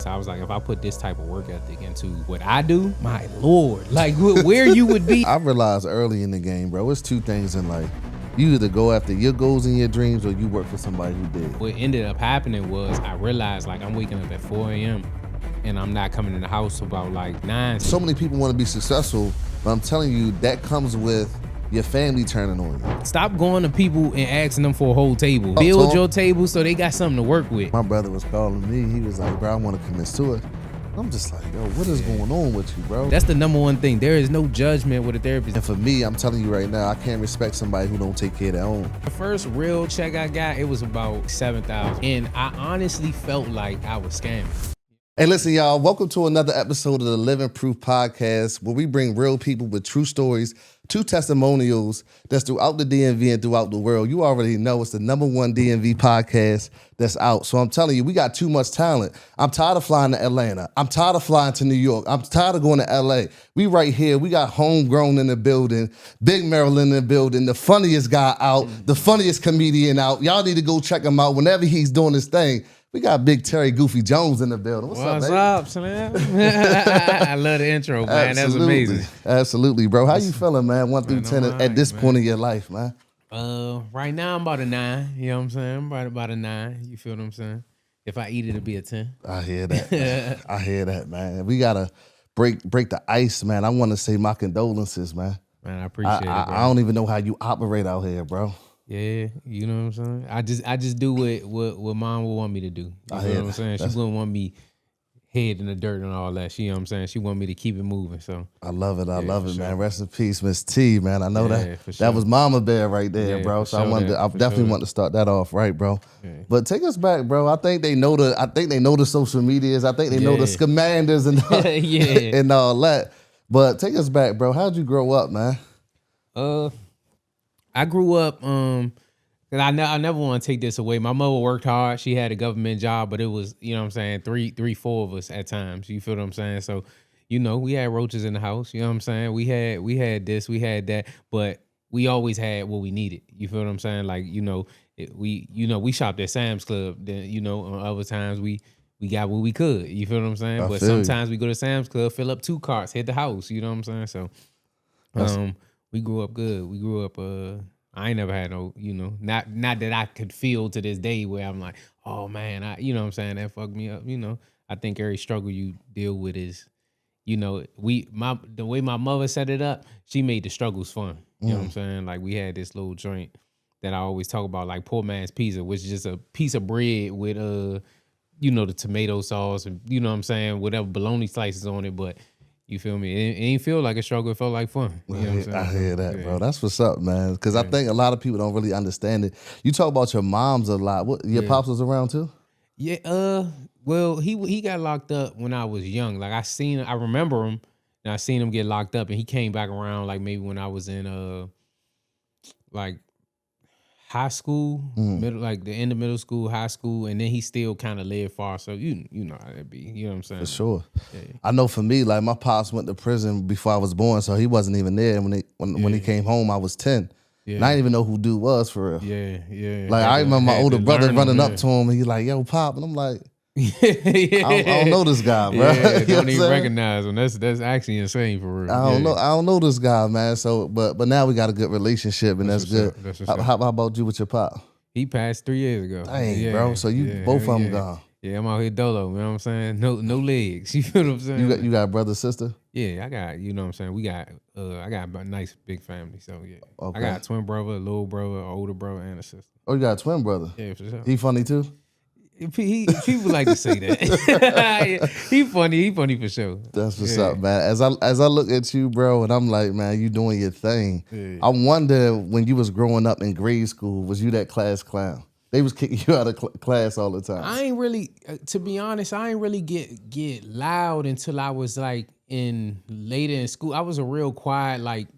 So I was like, if I put this type of work ethic into what I do, my Lord, like where you would be. I realized early in the game, bro, it's two things in life. You either go after your goals and your dreams or you work for somebody who did. What ended up happening was I realized like I'm waking up at 4 a.m. and I'm not coming in the house about like 9. So many people want to be successful, but I'm telling you, that comes with your family turning on you. Stop going to people and asking them for a whole table. Build your table so they got something to work with. My brother was calling me. He was like, bro, I want to commit suicide. I'm just like, yo, what is going on with you, bro? That's the number one thing. There is no judgment with a therapist. And for me, I'm telling you right now, I can't respect somebody who don't take care of their own. The first real check I got, it was about $7,000. And I honestly felt like I was scamming. Hey, listen, y'all, welcome to another episode of the Living Proof Podcast, where we bring real people with true stories, true testimonials that's throughout the DMV and throughout the world. You already know it's the #1 DMV podcast that's out. So I'm telling you, we got too much talent. I'm tired of flying to Atlanta. I'm tired of flying to New York. I'm tired of going to LA. We right here. We got Homegrown in the building, Big Maryland in the building, the funniest guy out, the funniest comedian out. Y'all need to go check him out whenever he's doing his thing. We got Big Terry Goofy Jones in the building. What's up, Slim? I love the intro, man. That's amazing. Absolutely, bro. How you feeling, man? 1 through 10 at this point in your life, man? Right now I'm about a 9. You know what I'm saying? I'm about a 9. You feel what I'm saying? If I eat it, it'll be a 10. I hear that. I hear that, man. We gotta break the ice, man. I want to say my condolences, man. Man, I appreciate it, bro. I don't even know how you operate out here, bro. Yeah, you know what I'm saying? I just do what mom would want me to do. You know what I'm saying? She wouldn't want me head in the dirt and all that. She, you know what I'm saying? She want me to keep it moving. So I love it. I love it, sure. man. Rest in peace, Miss T, man. I know that sure. was Mama Bear right there, Yeah, bro. for So sure I definitely want to start that off right, bro. Yeah. But take us back, bro. I think they know the social medias. I think they know the Scamanders and and all that. But take us back, bro. How'd you grow up, man? I grew up and I never want to take this away. My mother worked hard. She had a government job, but it was, you know what I'm saying, three, 4 of us at times. You feel what I'm saying? So, you know, we had roaches in the house. You know what I'm saying? We had this, we had that, but we always had what we needed. You feel what I'm saying? Like, we shopped at Sam's Club. Then, you know, on other times we got what we could. You feel what I'm saying? But sometimes we go to Sam's Club, fill up 2 carts, hit the house. You know what I'm saying? So, we grew up good. We grew up. I ain't never had no, you know, not that I could feel to this day where I'm like, oh man, you know what I'm saying, that fucked me up. You know, I think every struggle you deal with is, you know, the way my mother set it up, she made the struggles fun. You know what I'm saying? Like we had this little joint that I always talk about, like poor man's pizza, which is just a piece of bread with you know, the tomato sauce and, you know what I'm saying, whatever bologna slices on it, but you feel me? It ain't feel like a struggle. It felt like fun. You know what I'm saying? I hear that, bro. That's what's up, man. Because I think a lot of people don't really understand it. You talk about your moms a lot. What, your pops was around too? Yeah. Well, he got locked up when I was young. Like I remember him, and I seen him get locked up, and he came back around like maybe when I was in like high school, middle, like the end of middle school, high school, and then he still kind of lived far. So you know how that be. You know what I'm saying? For sure. Yeah. I know for me, like my pops went to prison before I was born, so he wasn't even there. And when he came home, I was 10. Yeah. And I didn't even know who dude was for real. Yeah. Like I remember my older brother running up to him, and he's like, "Yo, Pop," and I'm like, I don't know this guy, bro. Yeah, don't even recognize him. That's actually insane for real. I don't know this guy, man. So, but now we got a good relationship, and that's good. How about you with your pop? He passed 3 years ago. Dang, bro. So you both of them gone. Yeah, I'm out here dolo. You know what I'm saying? No legs. You feel what I'm saying? You got a brother, sister? Yeah, I got. You know what I'm saying? We got. I got a nice big family. So yeah, okay. I got a twin brother, a little brother, an older brother, and a sister. Oh, you got a twin brother? Yeah, for sure. He funny too? People like to say that. He funny for sure. That's what's up, man. As I look at you, bro, and I'm like, man, you doing your thing. Yeah. I wonder when you was growing up in grade school, was you that class clown? They was kicking you out of class all the time. I ain't really, to be honest, I ain't really get loud until I was like later in school. I was a real quiet, like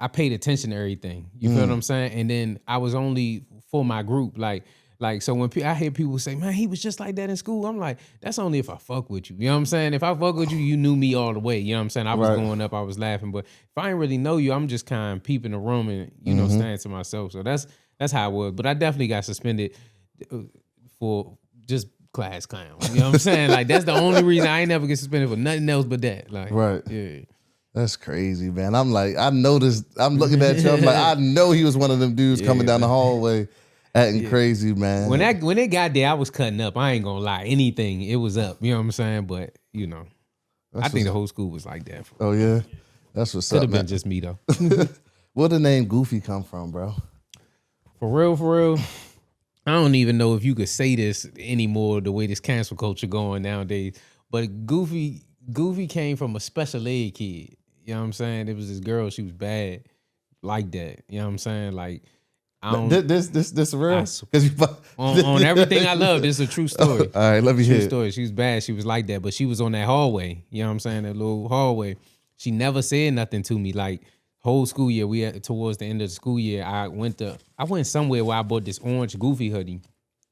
I paid attention to everything. You feel what I'm saying? And then I was only for my group, like so when I hear people say, man, he was just like that in school, I'm like, that's only if I fuck with you. You know what I'm saying? If I fuck with you, you knew me all the way. You know what I'm saying? I was going up, I was laughing. But if I ain't really know you, I'm just kind of peeping the room and, you know, staying to myself. So that's how it was. But I definitely got suspended for just class clown. You know what I'm saying? Like that's the only reason I ain't never get suspended for nothing else but that. Like, Right. yeah. That's crazy, man. I'm like, I noticed. I'm looking at you. I'm like, I know he was one of them dudes coming down the hallway, acting crazy, man. When it got there, I was cutting up. I ain't gonna lie. Anything, it was up. You know what I'm saying? But you know, I think the whole school was like that. Oh yeah, that's what's up. Could have been just me though. Where the name Goofy come from, bro? For real. I don't even know if you could say this anymore the way this cancel culture going nowadays. But Goofy came from a special ed kid. You know what I'm saying? It was this girl, she was bad like that. You know what I'm saying? Like, I don't... This real? On everything I love, this is a true story. All right, let me hear it. True story. She was bad. She was like that. But she was on that hallway. You know what I'm saying? That little hallway. She never said nothing to me. Like, whole school year, we had towards the end of the school year, I went somewhere where I bought this orange Goofy hoodie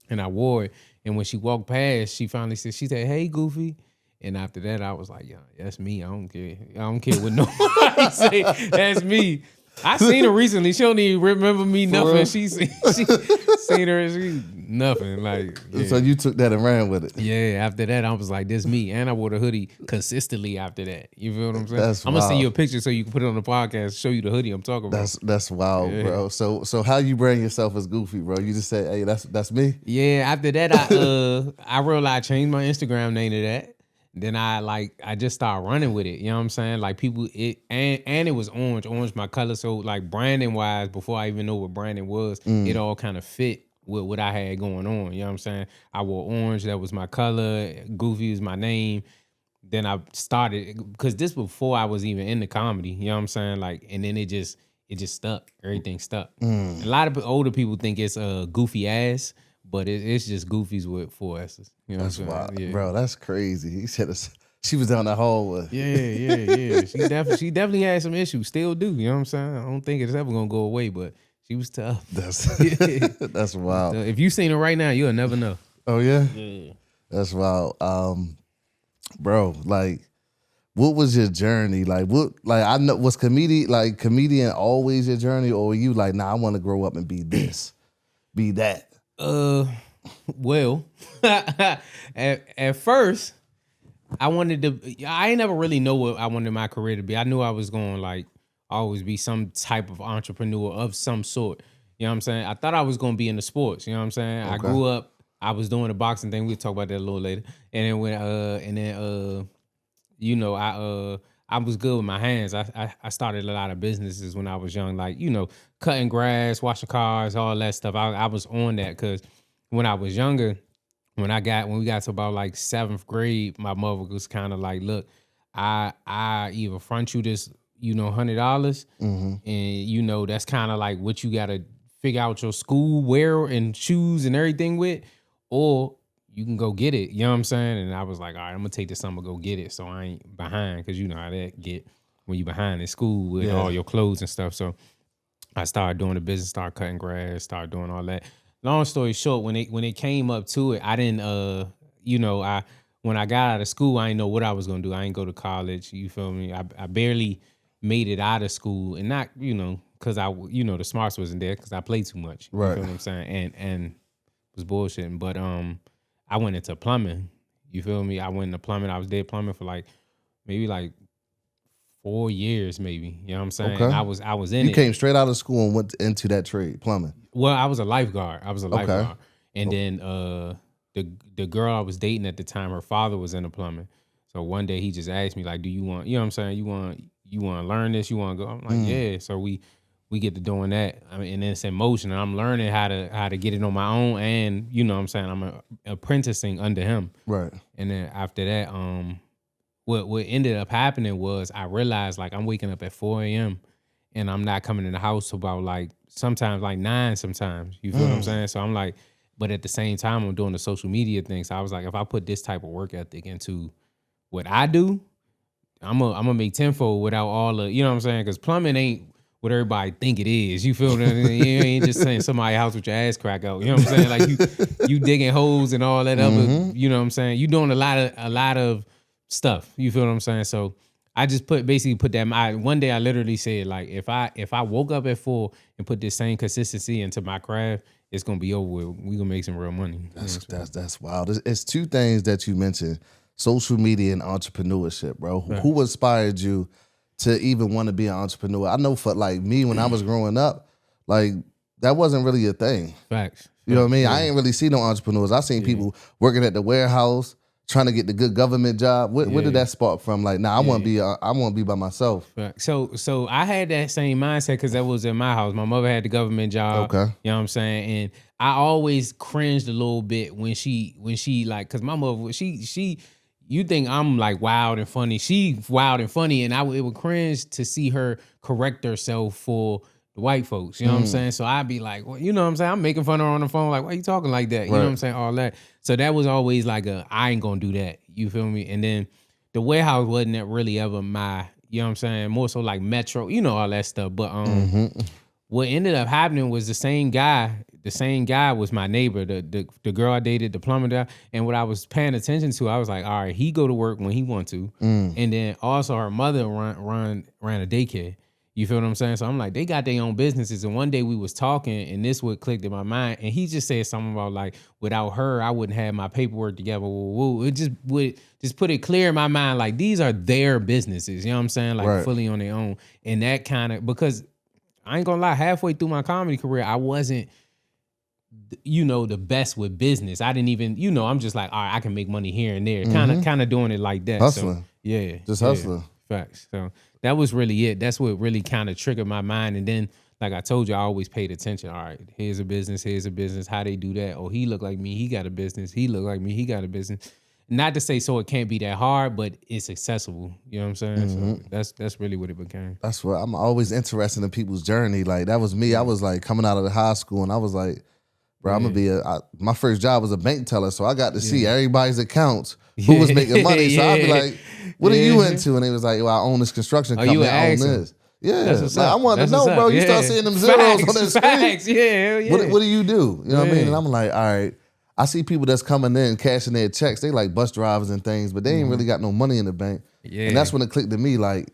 and I wore it. And when she walked past, she said, "Hey, Goofy." And after that, I was like, "Yeah, that's me. I don't care. I don't care what nobody say. That's me." I seen her recently. She don't even remember me nothing. She seen her. She nothing. Like, yeah. So you took that and ran with it. Yeah. After that, I was like, "This me." And I wore the hoodie consistently after that. You feel what I'm saying? I'm gonna send you a picture so you can put it on the podcast. Show you the hoodie I'm talking about. That's wild, bro. So how you brand yourself as Goofy, bro? You just say, "Hey, that's me." Yeah. After that, I realized I changed my Instagram name to that. Then I just started running with it. You know what I'm saying? Like people, and it was orange my color. So like branding wise, before I even know what branding was, it all kind of fit with what I had going on. You know what I'm saying? I wore orange, that was my color. Goofy is my name. Then I started, because this before I was even in the comedy. You know what I'm saying? Like, and then it just stuck. Everything stuck. A lot of older people think it's Goofy ass. But it's just Goofies with 4 S's. You know that's what I'm saying? wild, bro. That's crazy. He said she was down the hallway. Yeah. She definitely had some issues. Still do. You know what I'm saying? I don't think it's ever gonna go away. But she was tough. That's wild. If you seen her right now, you'll never know. Oh yeah. Yeah. That's wild. Bro, like, what was your journey? Like, I know, was comedian always your journey, or were you like, nah, I want to grow up and be this, be that? Well, at first, I ain't never really know what I wanted my career to be. I knew I was going to like always be some type of entrepreneur of some sort. You know what I'm saying? I thought I was going to be in the sports. You know what I'm saying? Okay. I grew up, I was doing the boxing thing. We'll talk about that a little later. And then you know, I was good with my hands. I started a lot of businesses when I was young, like, you know, cutting grass, washing cars, all that stuff. I was on that because when I was younger, when we got to about like 7th grade, my mother was kind of like, "Look, I either front you this, you know, $100, and you know that's kind of like what you got to figure out your school wear and shoes and everything with, or you can go get it." You know what I'm saying? And I was like, all right, I'm gonna take this summer, go get it, so I ain't behind, because you know how that get when you behind in school with all your clothes and stuff. So I started doing the business, started cutting grass, started doing all that. Long story short, when it came up to it, I didn't you know, when I got out of school, I didn't know what I was gonna do. I didn't go to college. You feel me? I barely made it out of school, and not, you know, because the smarts wasn't there, because I played too much. You right? Feel what I'm saying? And was bullshitting, but I went into plumbing. You feel me? I went into plumbing. I was there plumbing for maybe 4 years, maybe. You know what I'm saying? Okay. And I was in it. You came straight out of school and went into that trade, plumbing. Well, I was a lifeguard. Okay. And then the girl I was dating at the time, her father was into plumbing. So one day he just asked me, like, "Do you want, you know what I'm saying? You want to learn this? You want to go?" I'm like, "Yeah." So we get to doing that. I mean, and it's in motion, and I'm learning how to get it on my own, and you know what I'm saying, I'm apprenticing under him. Right. And then after that, what ended up happening was I realized, like, I'm waking up at 4 a.m. and I'm not coming in the house till about sometimes 9 sometimes. You feel what I'm saying? So I'm like, but at the same time, I'm doing the social media thing. So I was like, if I put this type of work ethic into what I do, I'm gonna make tenfold without all the, you know what I'm saying? Because plumbing ain't what everybody think it is. You feel what I'm saying? You ain't just saying somebody's house with your ass crack out. You know what I'm saying? Like you digging holes and all that other, you know what I'm saying? You doing a lot of stuff. You feel what I'm saying? So I just basically put that. One day I literally said, like, if I woke up at 4 and put this same consistency into my craft it's gonna be over with. We gonna make some real money. That's wild. It's two things that you mentioned: social media and entrepreneurship, bro. Right. Who inspired you to even want to be an entrepreneur? I know for like me, when I was growing up, like that wasn't really a thing. Facts. You know what I mean? Yeah. I ain't really see no entrepreneurs. I seen people working at the warehouse, trying to get the good government job. Where did that spark from? Like, I want to be by myself. Right. So I had that same mindset because that was in my house. My mother had the government job. Okay. You know what I'm saying? And I always cringed a little bit when she like, because my mother, she you think I'm like wild and funny. She wild and funny, and it would cringe to see her correct herself for the white folks. You know what I'm saying? So I'd be like, well, you know what I'm saying? I'm making fun of her on the phone, like, why you talking like that? You know what I'm saying? All that. So that was always like I ain't gonna do that. You feel me? And then the warehouse wasn't that really ever my, you know what I'm saying? More so like Metro, you know, all that stuff. But what ended up happening was the same guy was my neighbor, the girl I dated, the plumber guy. And what I was paying attention to, I was like, all right, he go to work when he want to. And then also her mother ran a daycare. You feel what I'm saying? So I'm like, they got their own businesses. And one day we was talking, and this would clicked in my mind. And he just said something about like, without her, I wouldn't have my paperwork together. It just would just put it clear in my mind, like these are their businesses. You know what I'm saying? Like fully on their own. And that kind of, because I ain't gonna lie, halfway through my comedy career, I wasn't, you know, the best with business. I didn't even, you know, I'm just like, all right, I can make money here and there. Kind of doing it like that. Hustling. So, yeah. Just hustling. Facts. So that was really it. That's what really kind of triggered my mind. And then, like I told you, I always paid attention. All right, here's a business. How they do that. Oh, he look like me. He got a business. He look like me. He got a business. Not to say so it can't be that hard, but it's accessible. You know what I'm saying? So that's really what it became. That's what I'm always interested in people's journey. Like that was me. I was like coming out of the high school, and I was like, bro, I'm gonna be my first job was a bank teller, so I got to see everybody's accounts, who was making money. So I'd be like, what are you into? And they was like, well, I own this construction company. I own this. Yeah, like, I wanted to know, bro. You start seeing them zeros on that screen. Yeah. What do you do? You know what I mean? And I'm like, all right. I see people that's coming in cashing their checks. They like bus drivers and things, but they ain't really got no money in the bank. Yeah. And that's when it clicked to me, like,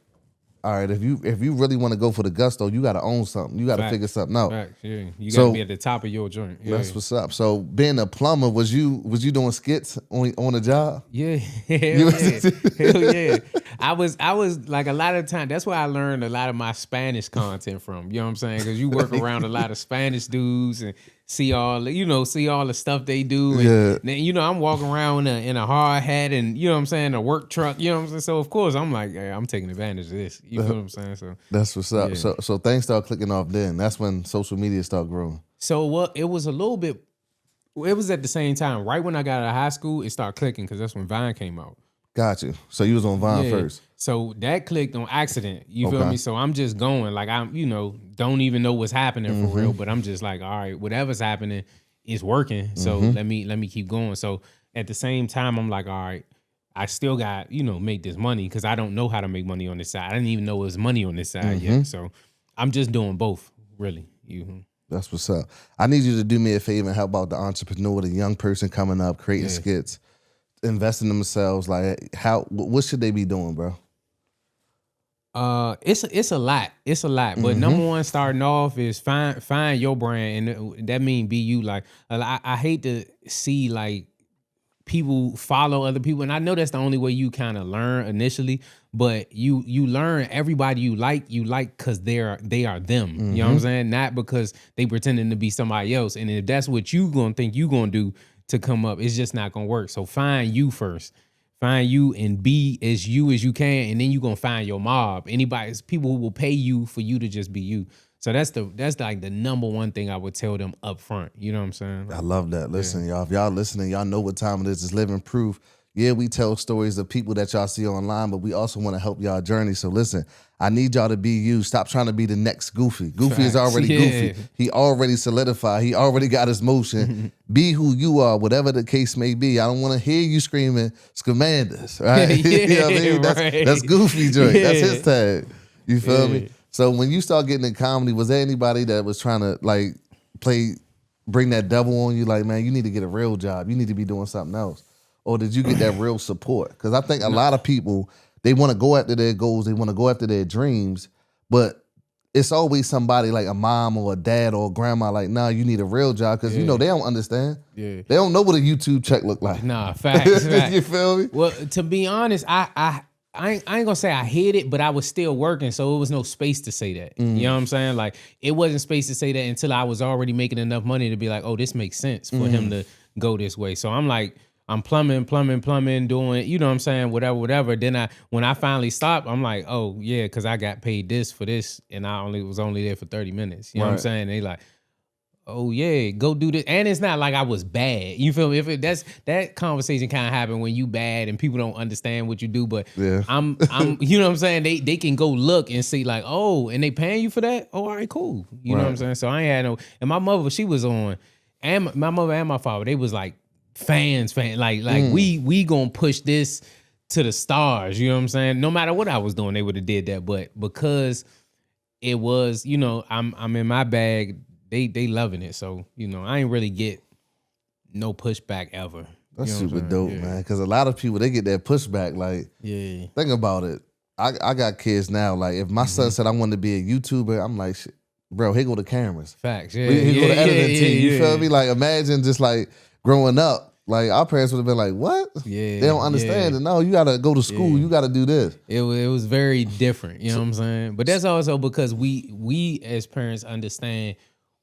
all right, if you really want to go for the gusto, you got to own something. You got to figure something out. Right. Yeah. You got to be at the top of your joint. Yeah. That's what's up. So being a plumber, was you doing skits on a job? Yeah. Hell yeah. I was like a lot of time. That's where I learned a lot of my Spanish content from. You know what I'm saying? Because you work around a lot of Spanish dudes and see all the stuff they do. And then, you know, I'm walking around in a hard hat and, you know what I'm saying, a work truck, you know what I'm saying? So, of course, I'm like, hey, I'm taking advantage of this. You know what I'm saying? So that's what's up. Yeah. So things start clicking off then. That's when social media started growing. So it was a little bit, it was at the same time. Right when I got out of high school, it started clicking because that's when Vine came out. Got you. So you was on Vine first. So that clicked on accident. You feel me? So I'm just going like I'm, you know, don't even know what's happening for real, but I'm just like, all right, whatever's happening is working. So let me keep going. So at the same time, I'm like, all right, I still got, you know, make this money because I don't know how to make money on this side. I didn't even know it was money on this side yet. So I'm just doing both, really. That's what's up. I need you to do me a favor and help out the entrepreneur, the young person coming up, creating skits, investing in themselves. Like, what should they be doing, bro? It's a lot. It's a lot. But number one, starting off is find your brand, and that mean be you. Like, I hate to see like people follow other people, and I know that's the only way you kind of learn initially. But you learn everybody you like because they are them. You know what I'm saying? Not because they pretending to be somebody else. And if that's what you gonna think you gonna do to come up, it's just not gonna work. So find you first. Find you and be as you can, and then you gonna find your mob. People who will pay you for you to just be you. So that's like the number one thing I would tell them up front. You know what I'm saying? I love that. Listen, y'all, if y'all listening, y'all know what time it is. It's Living Proof. Yeah, we tell stories of people that y'all see online, but we also want to help y'all journey. So listen, I need y'all to be you. Stop trying to be the next Goofy. Goofy is already Goofy. He already solidified. He already got his motion. Be who you are, whatever the case may be. I don't want to hear you screaming Scamanders, right? You know what I mean? That's Goofy joint. That's his tag. You feel me? So when you start getting in comedy, was there anybody that was trying to like bring that devil on you? Like, man, you need to get a real job. You need to be doing something else. Or did you get that real support? Because I think a lot of people, they want to go after their goals, they want to go after their dreams, but it's always somebody like a mom or a dad or a grandma like, nah, you need a real job because, you know, they don't understand. Yeah. They don't know what a YouTube check look like. Nah, facts. You feel me? Well, to be honest, I ain't gonna say I hid it, but I was still working, so it was no space to say that. You know what I'm saying? Like, it wasn't space to say that until I was already making enough money to be like, oh, this makes sense for him to go this way. So I'm like, I'm plumbing, doing, you know what I'm saying, whatever. Then when I finally stopped, I'm like, oh yeah, because I got paid this for this, and I was only there for 30 minutes. You know what I'm saying? They like, oh yeah, go do this. And it's not like I was bad. You feel me? That conversation kind of happened when you bad and people don't understand what you do. But I'm you know what I'm saying? They can go look and see like, oh, and they paying you for that? Oh, all right, cool. You know what I'm saying? So I ain't had no, and my mother, she was on, and my mother and my father, they was like fans, like we gonna push this to the stars. You know what I'm saying? No matter what I was doing, they would have did that. But because it was, you know, I'm in my bag, they loving it. So, you know, I ain't really get no pushback ever. That's super dope, man. Because a lot of people, they get that pushback. Like, think about it. I got kids now. Like, if my son said I wanted to be a YouTuber, I'm like, shit, bro, here go the cameras. Facts, Here go the editing team. You feel me? Like, imagine just like growing up. Like, our parents would have been like, what? Yeah. They don't understand it. No, you got to go to school. You got to do this. It was very different. You know what I'm saying? But that's also because we as parents understand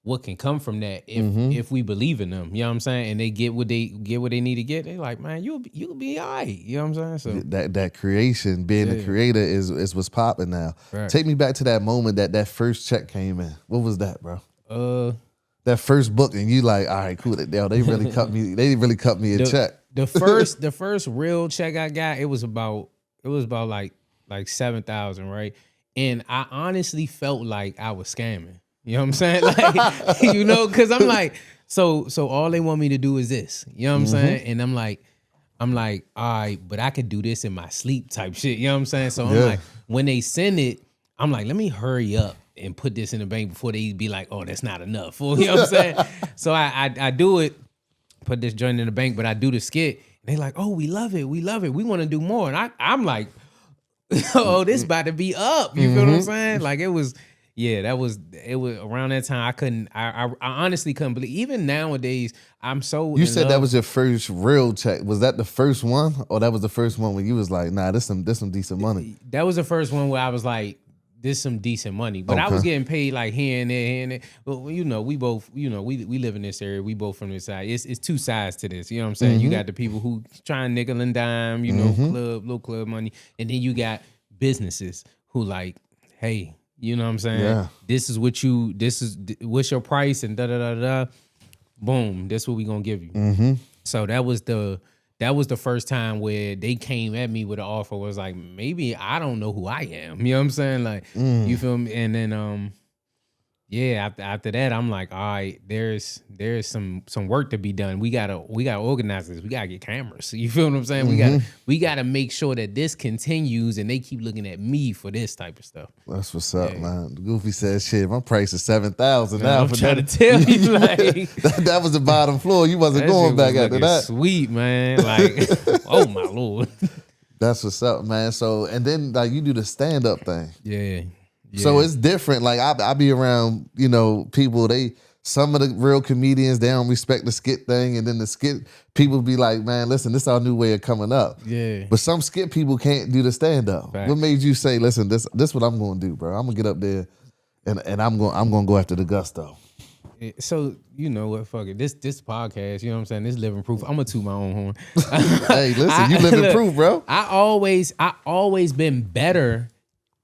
what can come from that if we believe in them. You know what I'm saying? And they get what they need to get. They like, man, you'll be all right. You know what I'm saying? So that creation, being a creator is what's popping now. Right. Take me back to that moment that first check came in. What was that, bro? That first book, and you like, all right, cool. They really cut me. They really cut me a check. The first real check I got, it was about like 7,000, right? And I honestly felt like I was scamming. You know what I'm saying? Like, you know, because I'm like, so all they want me to do is this. You know what I'm saying? And I'm like, all right, but I could do this in my sleep type shit. You know what I'm saying? So I'm like, when they send it, I'm like, let me hurry up and put this in the bank before they be like, oh, that's not enough. You know what I'm saying? So I do it, put this joint in the bank, but I do the skit. And they like, oh, we love it. We want to do more. And I'm like, oh, this about to be up. You feel what I'm saying? Like it was around that time. I honestly couldn't believe, even nowadays, I'm so. You said that was your first real check. Was that the first one? Or that was the first one when you was like, nah, this some decent money? That was the first one where I was like, this some decent money. But I was getting paid like here and there. Well, you know, we both, you know, we live in this area. We both from this side. It's two sides to this. You know what I'm saying? You got the people who try and nickel and dime, you know, little club money. And then you got businesses who like, hey, you know what I'm saying? Yeah. What's your price and da-da-da-da. Boom, that's what we gonna give you. So that was the first time where they came at me with an offer. Was like, maybe I don't know who I am. You know what I'm saying? Like, you feel me? And then after that, I'm like, all right, there's some work to be done. We gotta organize this. We gotta get cameras. You feel what I'm saying? We gotta make sure that this continues, and they keep looking at me for this type of stuff. That's what's up, man. Goofy said, "Shit, my price is 7,000 now." I'm trying to tell you, like that was the bottom floor. You wasn't going back after that. Sweet, man. Like, oh my Lord. That's what's up, man. So, and then like you do the stand up thing. Yeah. So it's different. Like I be around, you know, people. Some of the real comedians, they don't respect the skit thing, and then the skit people be like, "Man, listen, this is our new way of coming up." Yeah. But some skit people can't do the stand up. What made you say, "Listen, this what I'm going to do, bro. I'm gonna get up there, and I'm gonna go after the gusto." So you know what? Fuck it. This podcast, you know what I'm saying? This living proof. I'm gonna toot my own horn. Hey, listen, you living proof, bro. I always been better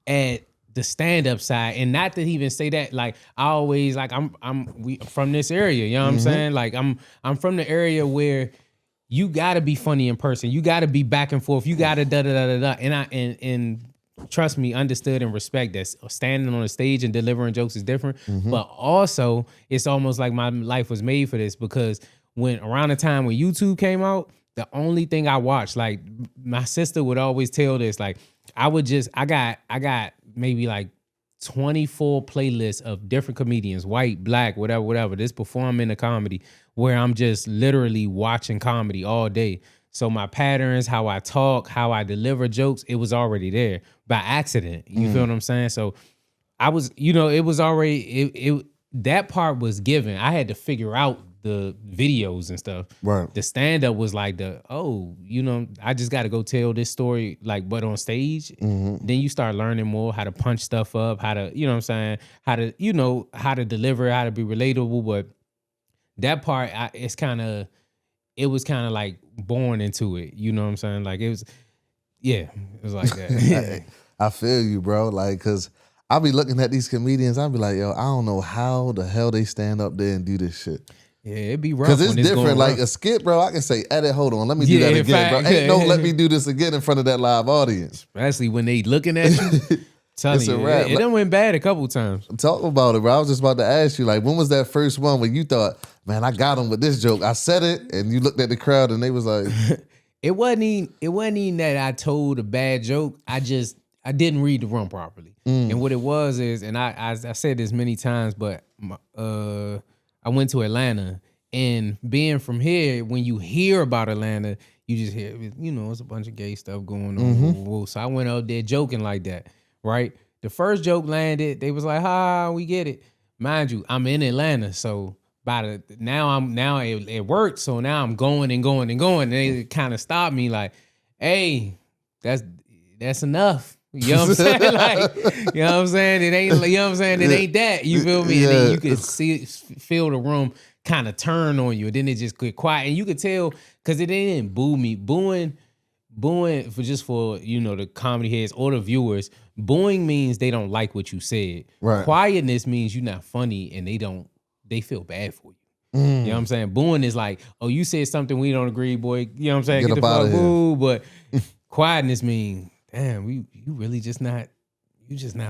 at the stand-up side, and not to even say that, like I always like we from this area, you know what I'm saying? Like I'm from the area where you gotta be funny in person, you gotta be back and forth, you gotta da da da da da, and trust me, understood and respect that standing on a stage and delivering jokes is different, but also it's almost like my life was made for this, because when around the time when YouTube came out, the only thing I watched, like my sister would always tell this, like I got maybe like 24 playlists of different comedians, white, black, whatever, this performing a comedy, where I'm just literally watching comedy all day. So my patterns, how I talk, how I deliver jokes, it was already there by accident. You feel what I'm saying? So I was, it was already it that part was given. I had to figure out the videos and stuff. Right. The stand up was like I just got to go tell this story but on stage. Then you start learning more how to punch stuff up, how to, you know what I'm saying, how to, how to deliver, how to be relatable. But that part, it was kind of like born into it. You know what I'm saying? Like it was like that. I feel you, bro. Like, cause I'll be looking at these comedians, I'll be like, yo, I don't know how the hell they stand up there and do this shit. Yeah, it'd be rough. Because it's different. Like a skit, bro, I can say, edit, hold on, let me do that again, bro. Ain't no let me do this again in front of that live audience. Especially when they looking at you. Telling you, it done went bad a couple times. Talk about it, bro. I was just about to ask you, like, when was that first one when you thought, man, I got him with this joke? I said it, and you looked at the crowd, and they was like... It wasn't even that I told a bad joke. I didn't read the room properly. And what it was is, and I said this many times, but I went to Atlanta, and being from here, when you hear about Atlanta, you just hear, it's a bunch of gay stuff going on. So I went out there joking like that, right? The first joke landed, they was like, we get it. Mind you, I'm in Atlanta, so now it worked, so now I'm going and going and going. And they kind of stopped me like, hey, that's enough. You know what I'm saying? Like, you know what I'm saying? It ain't, you know what I'm saying? It ain't that. You feel me? And then you could feel the room kind of turn on you. And then it just get quiet. And you could tell, because it didn't boo me. Booing for the comedy heads or the viewers, booing means they don't like what you said. Right. Quietness means you're not funny and they feel bad for you. You know what I'm saying? Booing is like, oh, you said something we don't agree, boy. You know what I'm saying? Get the fuck boo. But quietness means, damn, you really just not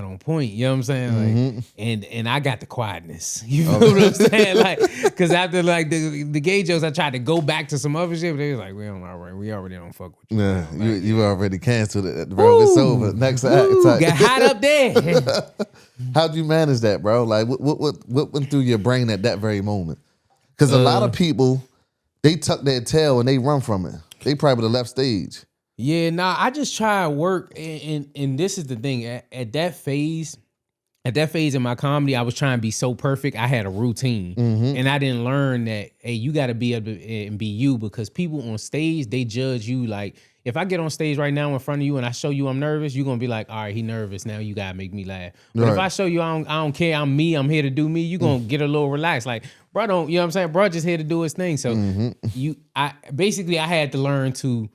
on point. You know what I'm saying? Like, and I got the quietness. You know what I'm saying? Like, because after like the gay jokes, I tried to go back to some other shit, but they was like, we already don't fuck with you. Yeah, you already canceled it, bro. It's over. Next act. Got hot up there. How'd you manage that, bro? Like, what went through your brain at that very moment? Because a lot of people, they tuck their tail and they run from it. They probably would have left stage. Yeah, I just try to work, and this is the thing. At that phase in my comedy, I was trying to be so perfect. I had a routine, and I didn't learn that, hey, you got to be able to and be you, because people on stage, they judge you. Like, if I get on stage right now in front of you and I show you I'm nervous, you're going to be like, all right, he nervous. Now you got to make me laugh. But if I show you I don't care, I'm me, I'm here to do me, you're going to get a little relaxed. Like, bro, don't, you know what I'm saying? Bro just here to do his thing. So I had to learn to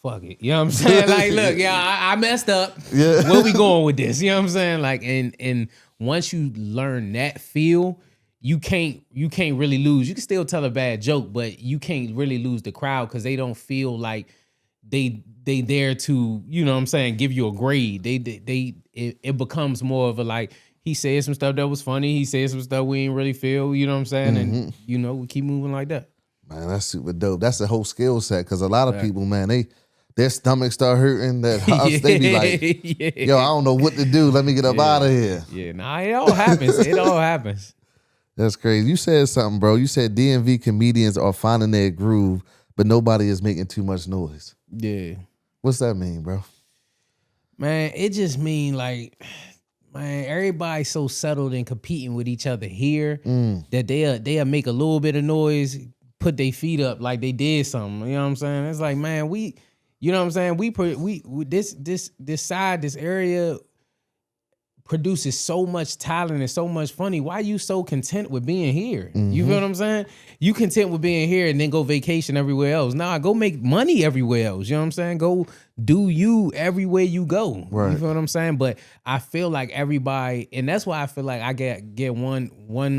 fuck it. You know what I'm saying? Like, look, I messed up. Yeah. Where we going with this? You know what I'm saying? Like, and once you learn that feel, you can't really lose. You can still tell a bad joke, but you can't really lose the crowd, because they don't feel like they there to, you know what I'm saying, give you a grade. It becomes more of a, like, he said some stuff that was funny. He said some stuff we ain't really feel, you know what I'm saying? And, we keep moving like that. Man, that's super dope. That's a whole skill set, because a lot of people, man, their stomachs start hurting. They be like, yo, I don't know what to do. Let me get up out of here. Yeah, it all happens. It all happens. That's crazy. You said something, bro. You said DMV comedians are finding their groove, but nobody is making too much noise. Yeah. What's that mean, bro? Man, it just mean like, man, everybody's so settled in competing with each other here that they'll make a little bit of noise, put their feet up like they did something. You know what I'm saying? It's like, man, you know what I'm saying? This side, this area produces so much talent and so much funny. Why are you so content with being here? You feel what I'm saying? You content with being here and then go vacation everywhere else. Nah, go make money everywhere else. You know what I'm saying? Go do you everywhere you go. Right. You feel what I'm saying? But I feel like everybody, and that's why I feel like I get one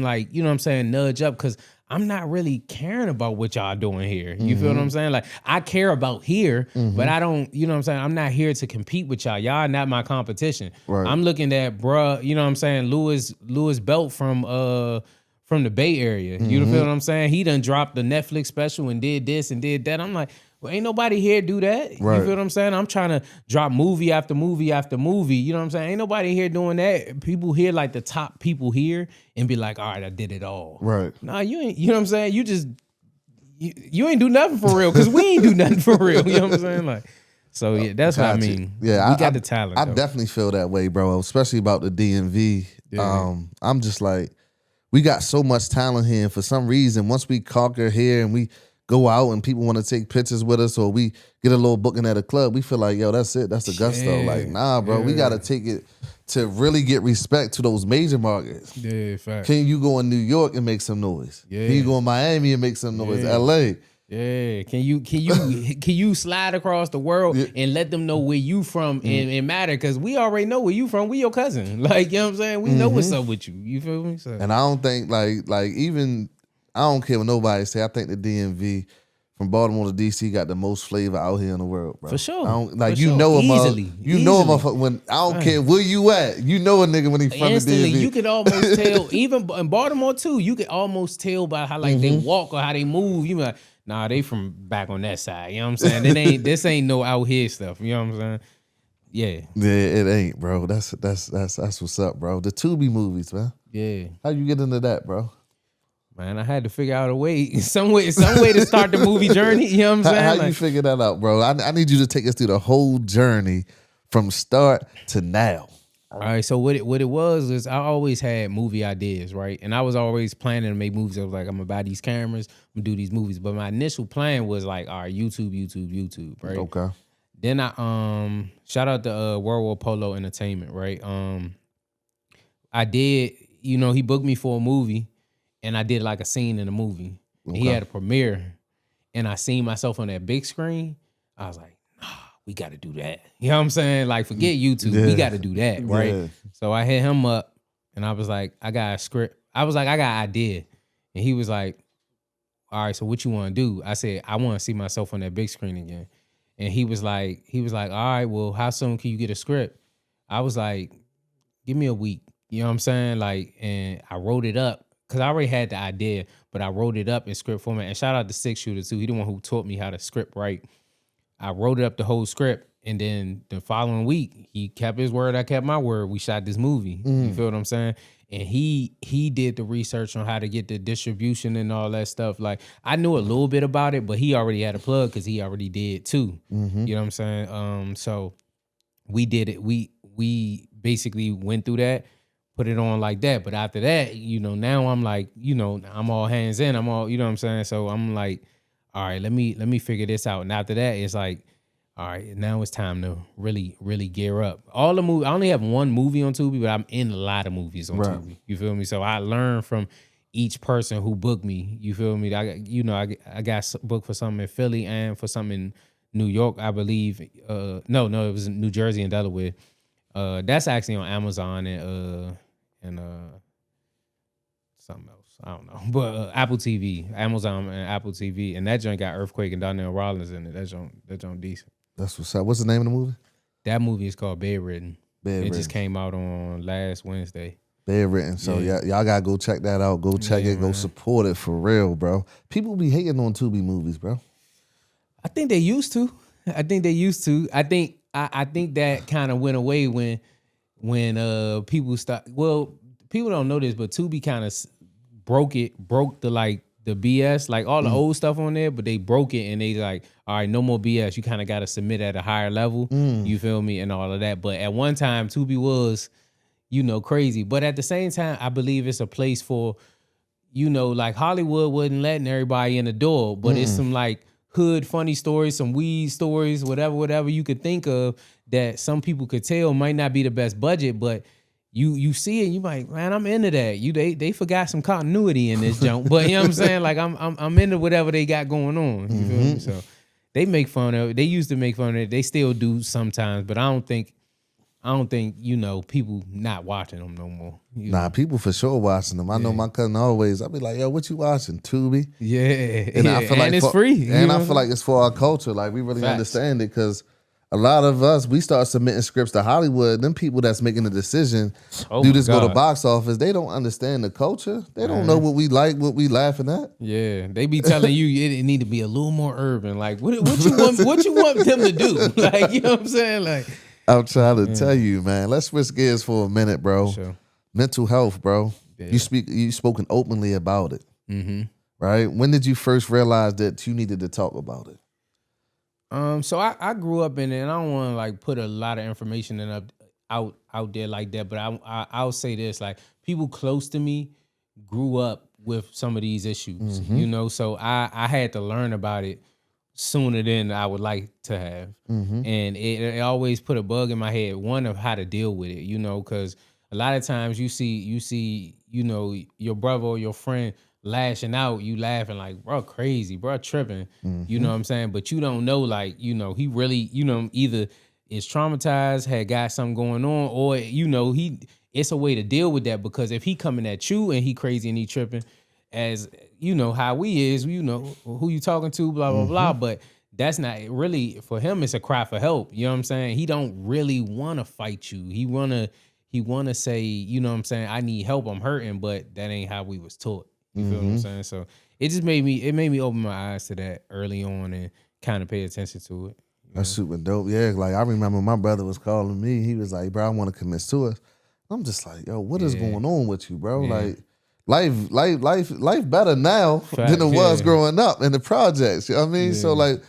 like, you know what I'm saying, nudge up, because I'm not really caring about what y'all doing here. You feel what I'm saying? Like, I care about here, but I don't, you know what I'm saying? I'm not here to compete with y'all. Y'all are not my competition. Right. I'm looking at, bruh, you know what I'm saying, Louis Belt from the Bay Area. You feel what I'm saying? He done dropped the Netflix special and did this and did that. I'm like, well, ain't nobody here do that. Right. You feel what I'm saying? I'm trying to drop movie after movie after movie. You know what I'm saying? Ain't nobody here doing that. People here, like the top people here, and be like, all right, I did it all. Right. Nah, you ain't, you know what I'm saying? You ain't do nothing for real, because we ain't do nothing for real. You know what I'm saying? Like, So yeah, that's what I Gotcha. mean. Yeah, we got the talent. I though. definitely feel that way, bro. Especially about the DMV. Yeah. I'm just like, we got so much talent here, and for some reason, once we conquer here and we go out and people want to take pictures with us, or we get a little booking at a club, we feel like, yo, that's it. That's the gusto. Like, nah, bro, we got to take it to really get respect to those major markets. Yeah, fact. Can you go in New York and make some noise? Yeah. Can you go in Miami and make some noise? Yeah. LA. Yeah, can you slide across the world and let them know where you from and matter? Because we already know where you from. We your cousin. Like, you know what I'm saying? We know what's up with you. You feel me? So. And I don't think like even I don't care what nobody say. I think the DMV from Baltimore to DC got the most flavor out here in the world, bro. For sure. I don't, like For you sure. know him, Easily. know him when I don't care where you at. You know a nigga when he from Instantly, the DMV. you could almost tell. Even in Baltimore too, you could almost tell by how like they walk or how they move. You be like, nah, they from back on that side. You know what I'm saying? This ain't no out here stuff. You know what I'm saying? Yeah. Yeah, it ain't, bro. That's what's up, bro. The Tubi movies, man. Yeah. How you get into that, bro? Man, I had to figure out a way, some way to start the movie journey. You know what I'm saying? How you figure that out, bro? I need you to take us through the whole journey from start to now. All right, so what it was is I always had movie ideas, right? And I was always planning to make movies. I was like, I'm gonna buy these cameras, I'm gonna do these movies. But my initial plan was like, all right, YouTube, right? Okay. Then I shout out to World War Polo Entertainment, right? I did, he booked me for a movie, and I did like a scene in the movie. And he had a premiere, and I seen myself on that big screen. I was like, nah, we got to do that. You know what I'm saying? Like, forget YouTube. We got to do that, right? Yeah. So I hit him up, and I was like, I got a script. I was like, I got an idea. And he was like, all right, so what you want to do? I said, I want to see myself on that big screen again. And he was like, all right, well, how soon can you get a script? I was like, give me a week. You know what I'm saying? Like, and I wrote it up because I already had the idea, but I wrote it up in script format. And shout out to Six Shooter too. He the one who taught me how to script write. I wrote it up the whole script, and then the following week, he kept his word, I kept my word. We shot this movie. You feel what I'm saying? And he did the research on how to get the distribution and all that stuff. Like, I knew a little bit about it, but he already had a plug because he already did too. You know what I'm saying? So we did it. We basically went through that, put it on like that. But after that, now I'm like, I'm all hands in. I'm all, you know what I'm saying? So I'm like, all right, let me figure this out. And after that, it's like, all right, now it's time to really, really gear up. All the movies, I only have one movie on Tubi, but I'm in a lot of movies on Tubi. You feel me? So I learn from each person who booked me. You feel me? I got booked for something in Philly and for something in New York, I believe. No, it was in New Jersey and Delaware. That's actually on Amazon and something else. I don't know. But Apple TV, Amazon and Apple TV. And that joint got Earthquake and Donnell Rollins in it. That joint decent. That's what's up. What's the name of the movie? That movie is called Bedridden. Bedridden. It just came out on last Wednesday. Bedridden. So y'all gotta go check that out. Go check it. Go support it for real, bro. People be hating on Tubi movies, bro. I think they used to. I think that kind of went away when people start. Well, people don't know this, but Tubi kind of broke the BS, like all the old stuff on there, but they broke it and they like, all right, no more BS. You kind of got to submit at a higher level. You feel me? And all of that. But at one time, Tubi was, crazy. But at the same time, I believe it's a place for, like Hollywood wasn't letting everybody in the door, but it's some like hood funny stories, some weed stories, whatever you could think of that some people could tell might not be the best budget, but you see it, you like, man, I'm into that. They forgot some continuity in this junk, but you know what I'm saying? Like I'm into whatever they got going on. You feel me? So they make fun of it. They used to make fun of it. They still do sometimes, but I don't think people not watching them no more. Nah, people for sure watching them. I know my cousin always. I be like, yo, what you watching? Tubi? Yeah, and I feel like it's free. And I feel like it's for our culture. Like we really understand it because a lot of us, we start submitting scripts to Hollywood. Them people that's making the decision, do this go to box office, they don't understand the culture. They don't know what we like, what we laughing at. Yeah, they be telling you it need to be a little more urban. Like, what you want them to do? Like, you know what I'm saying? Like, I'm trying to tell you, man. Let's switch gears for a minute, bro. Sure. Mental health, bro. Yeah. You spoken openly about it. Right? When did you first realize that you needed to talk about it? So I grew up in it, and I don't want to like put a lot of information out there like that. But I'll say this: like people close to me grew up with some of these issues, you know. So I had to learn about it sooner than I would like to have, and it always put a bug in my head. One of how to deal with it, you know, because a lot of times you see, you know, your brother or your friend lashing out, you laughing like, bro, crazy, bro, tripping. You know what I'm saying? But you don't know, like, you know, he really, you know, either is traumatized, had got something going on, or, you know, it's a way to deal with that, because if he coming at you and he crazy and he tripping, as you know how we is, you know, who you talking to, blah, blah, blah. But that's not really, for him, it's a cry for help. You know what I'm saying? He don't really want to fight you. He wanna say, you know what I'm saying, I need help, I'm hurting, but that ain't how we was taught. You feel what I'm saying? So it just made me open my eyes to that early on and kind of pay attention to it. That's super dope. Yeah, like I remember my brother was calling me. He was like, bro, I want to commit suicide. I'm just like, yo, what is going on with you, bro? Like life better now than it was growing up in the projects. You know what I mean? So like,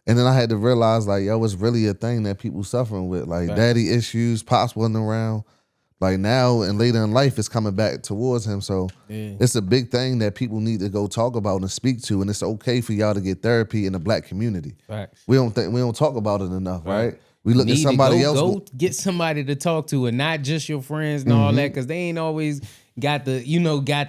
and then I had to realize like, yo, it's really a thing that people suffering with. Like daddy issues, pops wasn't around. Like now and later in life, it's coming back towards him. So it's a big thing that people need to go talk about and speak to. And it's okay for y'all to get therapy in the Black community. Facts. We don't talk about it enough, right? We look at somebody else. Go get somebody to talk to, and not just your friends and all that, because they ain't always got the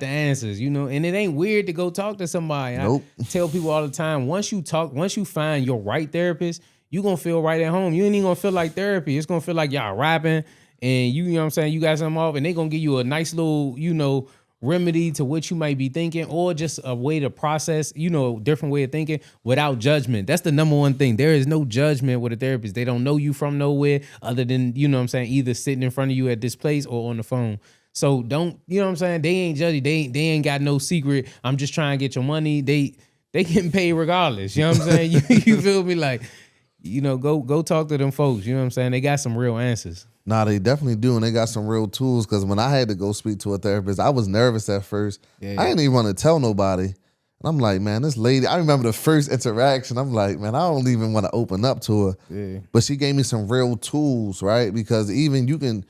answers, you know. And it ain't weird to go talk to somebody. Nope. I tell people all the time, once you find your right therapist, you gonna feel right at home. You ain't even gonna feel like therapy. It's gonna feel like y'all rapping. And you know what I'm saying, you got something off, and they gonna give you a nice little, you know, remedy to what you might be thinking, or just a way to process, you know, different way of thinking without judgment. That's the number one thing. There is no judgment with a therapist. They don't know you from nowhere other than, you know what I'm saying, either sitting in front of you at this place or on the phone. So don't, you know what I'm saying, they ain't judgy. They ain't got no secret. I'm just trying to get your money. They getting paid regardless. You know what I'm saying? You feel me? Like, you know, go talk to them folks. You know what I'm saying? They got some real answers. Nah, they definitely do, and they got some real tools. Because when I had to go speak to a therapist, I was nervous at first. I didn't even want to tell nobody. And I'm like, man, this lady, I remember the first interaction. I'm like, man, I don't even want to open up to her. Yeah. But she gave me some real tools, right? Because even you can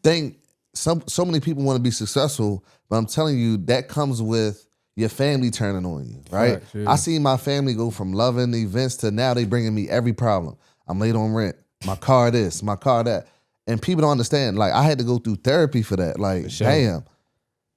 think, so many people want to be successful, but I'm telling you, that comes with your family turning on you, right? I see my family go from loving events to now they bringing me every problem. I'm late on rent, my car this, my car that. And people don't understand. Like, I had to go through therapy for that. Like, damn.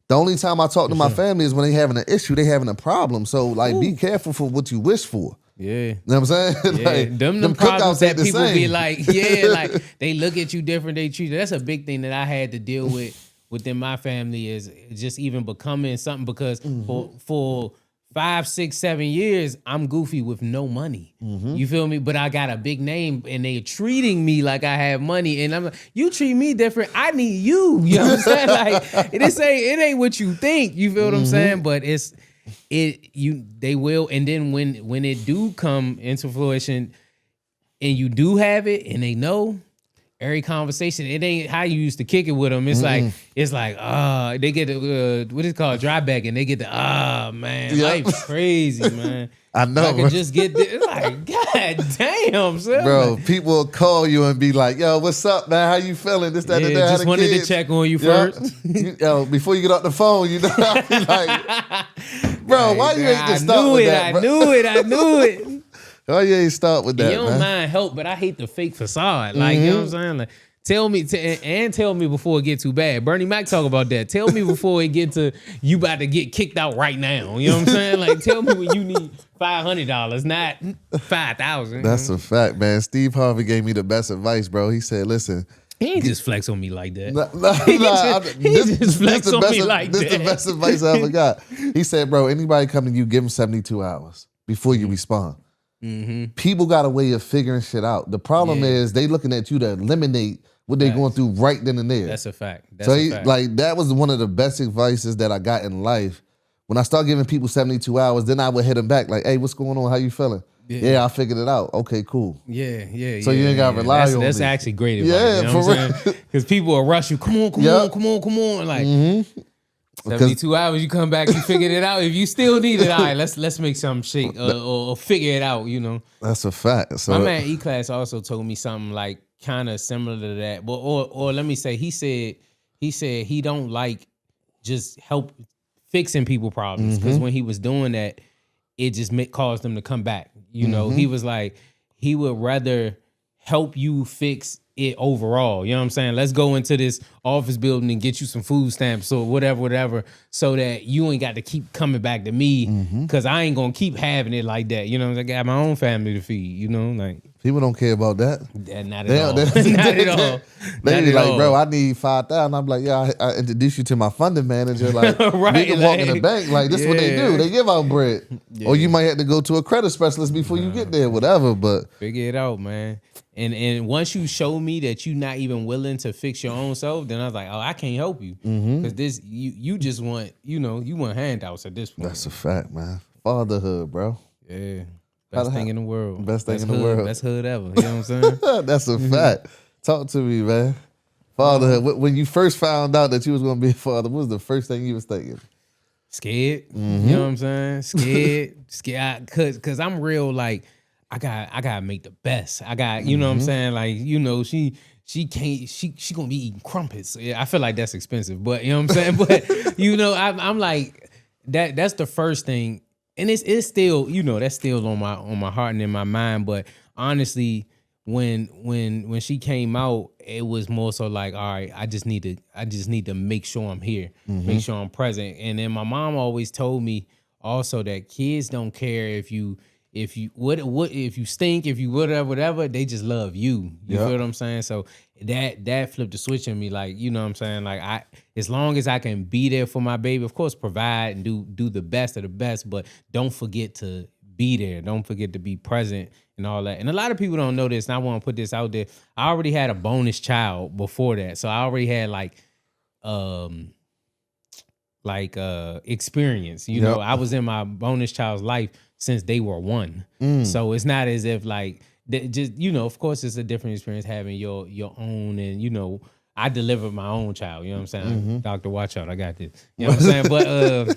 The only time I talk to my family is when they having an issue, they having a problem. So, like, be careful for what you wish for. Yeah. You know what I'm saying? Yeah. Like, them problems that people be like, like, they look at you different, they treat you. That's a big thing that I had to deal with within my family, is just even becoming something, because for 5, 6, 7 years, I'm goofy with no money. You feel me? But I got a big name, and they treating me like I have money. And I'm like, you treat me different. I need you. You know what I'm saying? Like, it ain't what you think. You feel what I'm saying? But they will. And then when it do come into fruition, and you do have it, and they know, every conversation, it ain't how you used to kick it with them. It's like they get the what is it called, dry back, and they get the man, life's crazy, man. I know. I could just get this. Like, god damn, son. Bro, people will call you and be like, "Yo, what's up, man? How you feeling? This, that, and that." Just wanted to check on you first. Yo, before you get off the phone, you know, I be like, "Bro, why you ain't just start with that?" I knew it. Oh, you ain't start with that, you don't mind help, but I hate the fake facade. Like, you know what I'm saying? Like, tell me before it get too bad. Bernie Mac talk about that. Tell me before it get to you about to get kicked out right now. You know what I'm saying? Like, tell me when you need $500, not $5,000. That's a fact, man. Steve Harvey gave me the best advice, bro. He said, listen. He ain't just flex on me like that. He just flex on me like that. This is the best advice I ever got. He said, bro, anybody come to you, give them 72 hours before you respond. People got a way of figuring shit out. The problem is they looking at you to eliminate what they going through right then and there. That's a fact. Like, that was one of the best advices that I got in life. When I start giving people 72 hours, then I would hit them back like, hey, what's going on? How you feeling? Yeah, I figured it out. Okay, cool. Yeah. So you ain't got to rely on That's me. actually great advice. You know for real. Because people will rush you. Come on. Like, 72 hours, you come back, you figured it out. If you still need it, all right, let's make something shake or figure it out, you know. That's a fact. So my man E-Class also told me something like kind of similar to that. But or let me say, he said he don't like just help fixing people problems, because when he was doing that, it just caused them to come back. You know, he was like, he would rather help you fix it overall. You know what I'm saying? Let's go into this office building and get you some food stamps or whatever, so that you ain't got to keep coming back to me, because I ain't gonna keep having it like that. You know, I got my own family to feed. You know, like people don't care about that. Not at all. Not at all. They be like, bro, I need 5,000. I'm like, yeah, I introduce you to my funding manager. Like, right, we can walk in the bank. Like, this is what they do. They give out bread. Yeah. Or you might have to go to a credit specialist before you get there, whatever. But figure it out, man. And once you show me that you're not even willing to fix your own self, then I was like, oh, I can't help you, because this you just want, you know, you want handouts at this point. That's a fact, man. Fatherhood, bro. Yeah, best thing in the world. Best thing in the world. Best hood ever. You know what I'm saying? That's a fact. Talk to me, man. Fatherhood. When you first found out that you was gonna be a father, what was the first thing you was thinking? Scared. You know what I'm saying? Scared. Cause I'm real, like, I gotta make the best. I got, you know what I'm saying? Like, you know, she gonna be eating crumpets. Yeah, I feel like that's expensive, but you know what I'm saying? But you know, I'm like, that's the first thing. And it's still, you know, that's still on my heart and in my mind. But honestly, when she came out, it was more so like, all right, I just need to make sure I'm here, make sure I'm present. And then my mom always told me also that kids don't care if you stink, if you whatever, they just love you. You feel what I'm saying? So that flipped the switch in me, like, you know what I'm saying? Like, as long as I can be there for my baby, of course, provide and do the best of the best, but don't forget to be there. Don't forget to be present and all that. And a lot of people don't know this, and I want to put this out there. I already had a bonus child before that. So I already had experience. You know, I was in my bonus child's life since they were one. So it's not as if like just, you know, of course it's a different experience having your own, and you know, I delivered my own child, you know what I'm saying? Doctor, watch out, I got this. You know what I'm saying?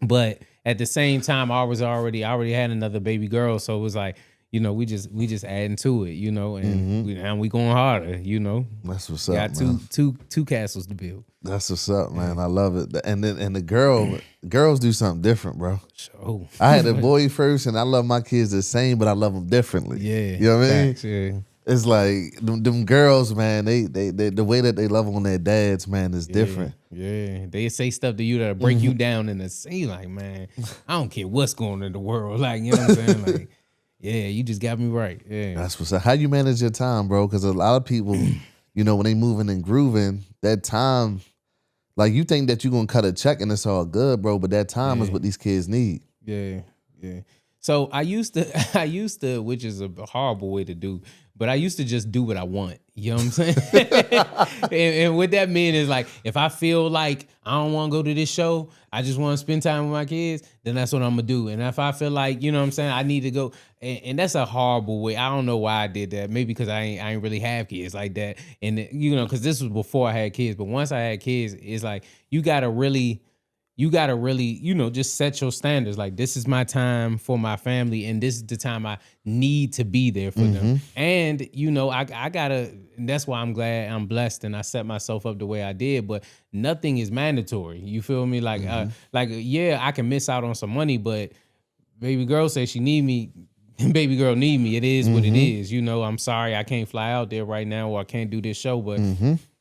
But at the same time, I already had another baby girl, so it was like, you know, we just adding to it, you know, and we going harder, you know. That's what's up. Got man. two castles to build. That's what's up, man. I love it. And the girls do something different, bro. So I had a boy first, and I love my kids the same, but I love them differently. Yeah, you know what I mean? Facts, yeah. It's like them girls, man. They the way that they love on their dads, man, is different. Yeah, they say stuff to you that'll break you down in the scene. Like, man, I don't care what's going on in the world. Like, you know what I'm saying? Like, yeah, you just got me right. Yeah, that's what's up. How you manage your time, bro? Because a lot of people, you know, when they moving and grooving, that time, like, you think that you're gonna cut a check and it's all good, bro. But that time is what these kids need. Yeah. So I used to, which is a horrible way to do, but I used to just do what I want. You know what I'm saying? and what that means is, like, if I feel like I don't want to go to this show, I just want to spend time with my kids, then that's what I'm going to do. And if I feel like, you know what I'm saying, I need to go, and that's a horrible way. I don't know why I did that. Maybe because I ain't really have kids like that. And, you know, because this was before I had kids. But once I had kids, it's like, you got to really, you know, just set your standards. Like, this is my time for my family, and this is the time I need to be there for them. And, you know, I gotta, and that's why I'm glad I'm blessed and I set myself up the way I did, but nothing is mandatory. You feel me? Like, yeah, I can miss out on some money, but baby girl says she need me. Baby girl need me. It is what it is. You know, I'm sorry I can't fly out there right now, or I can't do this show, but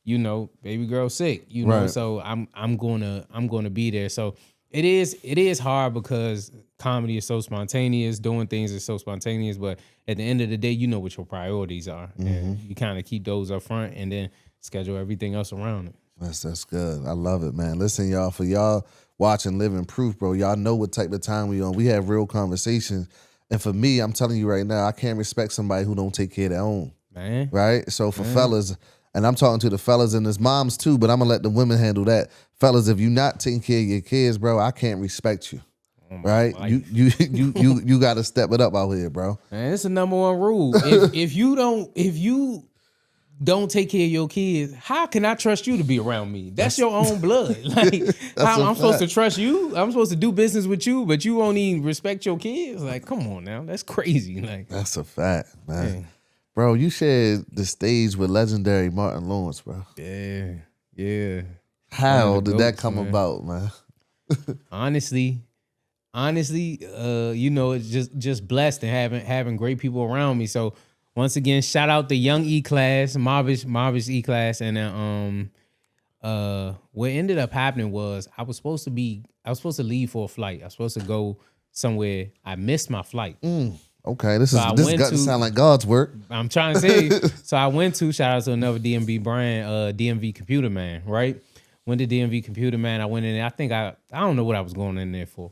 you know, baby girl sick, you know, so I'm gonna be there. So it is hard because comedy is so spontaneous, doing things is so spontaneous, but at the end of the day, you know what your priorities are. And you kind of keep those up front and then schedule everything else around it. That's good. I love it, man. Listen, y'all, for y'all watching Living Proof, bro, y'all know what type of time we on. We have real conversations. And for me, I'm telling you right now, I can't respect somebody who don't take care of their own. Man. Right? So for fellas, and I'm talking to the fellas and his moms too, but I'm gonna let the women handle that. Fellas, if you're not taking care of your kids, bro, I can't respect you. Right? You gotta step it up out here, bro. Man, it's the number one rule. If you don't take care of your kids, how can I trust you to be around me? That's your own blood. Like, how I'm supposed to trust you? I'm supposed to do business with you, but you won't even respect your kids? Like, come on now. That's crazy. Like, that's a fact, man. Bro, you shared the stage with legendary Martin Lawrence, bro. Yeah. How did that come about, man? Honestly, it's just blessed and having great people around me. So once again, shout out the young E class, Marvish E class, and then what ended up happening was I was supposed to leave for a flight. I was supposed to go somewhere. I missed my flight. Okay, this got to sound like God's work. I'm trying to say. So I went to, shout out to another DMV brand, DMV Computer Man, right? Went to DMV Computer Man. I went in there. I think I don't know what I was going in there for.